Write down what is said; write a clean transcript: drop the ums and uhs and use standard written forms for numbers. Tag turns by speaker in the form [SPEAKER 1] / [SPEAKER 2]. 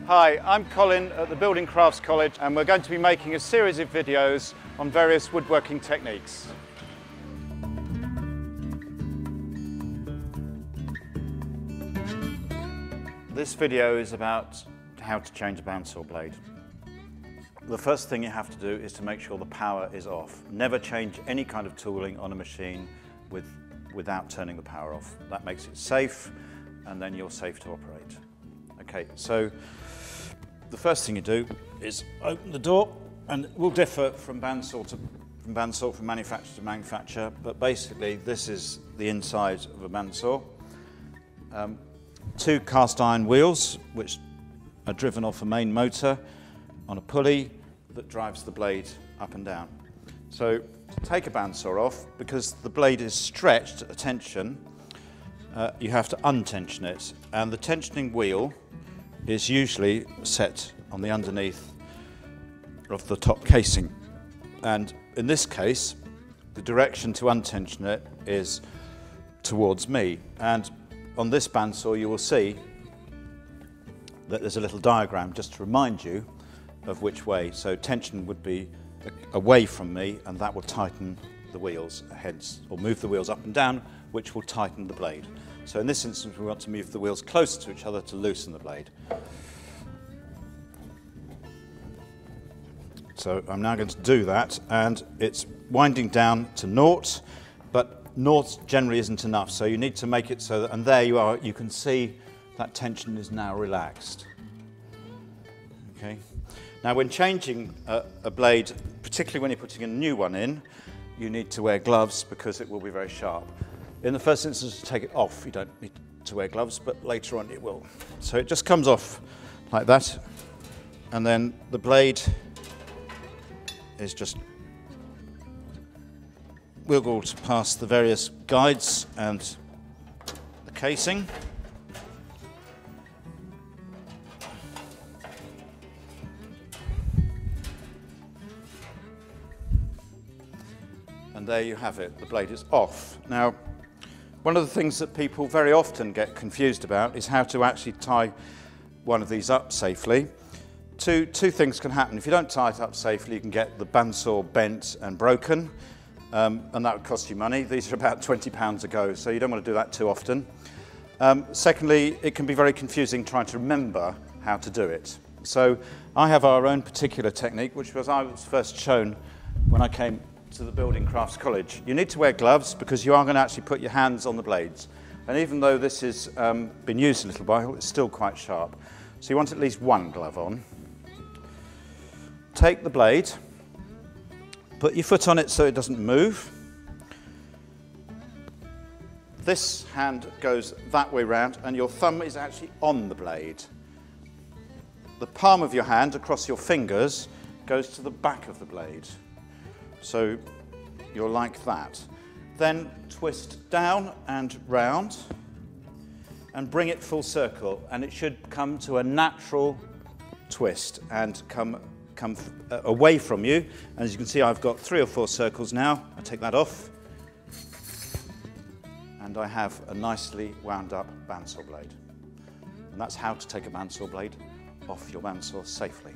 [SPEAKER 1] Hi, I'm Colin at the Building Crafts College, and we're going to be making a series of videos on various woodworking techniques. This video is about how to change a bandsaw blade. The first thing you have to do is to make sure the power is off. Never change any kind of tooling on a machine without turning the power off. That makes it safe, and then you're safe to operate. Okay, so the first thing you do is open the door, and it will differ from manufacturer to manufacturer, but basically this is the inside of a bandsaw. Two cast iron wheels which are driven off a main motor on a pulley that drives the blade up and down. So to take a bandsaw off, because the blade is stretched at tension, you have to untension it, and the tensioning wheel is usually set on the underneath of the top casing. And in this case, the direction to untension it is towards me. And on this bandsaw, you will see that there's a little diagram just to remind you of which way. So tension would be away from me, and that will tighten the wheels, hence, or move the wheels up and down, which will tighten the blade. So in this instance, we want to move the wheels closer to each other to loosen the blade. So I'm now going to do that, and it's winding down to naught, but naught generally isn't enough, so you need to make it so that, and there you are, you can see that tension is now relaxed. Okay. Now when changing a blade, particularly when you're putting a new one in, you need to wear gloves because it will be very sharp. In the first instance, to take it off, you don't need to wear gloves, but later on it will. So it just comes off like that, and then the blade is just wiggled past the various guides and the casing. And there you have it, the blade is off. Now, one of the things that people very often get confused about is how to actually tie one of these up safely. Two things can happen. If you don't tie it up safely, you can get the bandsaw bent and broken, and that would cost you money. These are about £20 a go, so you don't want to do that too often. Secondly, it can be very confusing trying to remember how to do it. So I have our own particular technique, which I was first shown when I came to the Building Crafts College. You need to wear gloves because you are going to actually put your hands on the blades. And even though this has been used a little while, it's still quite sharp. So you want at least one glove on. Take the blade, put your foot on it so it doesn't move. This hand goes that way round, and your thumb is actually on the blade. The palm of your hand across your fingers goes to the back of the blade. So you're like that. Then twist down and round and bring it full circle, and it should come to a natural twist and come away from you. And as you can see, I've got 3 or 4 circles now. I take that off, and I have a nicely wound up bandsaw blade. And that's how to take a bandsaw blade off your bandsaw safely.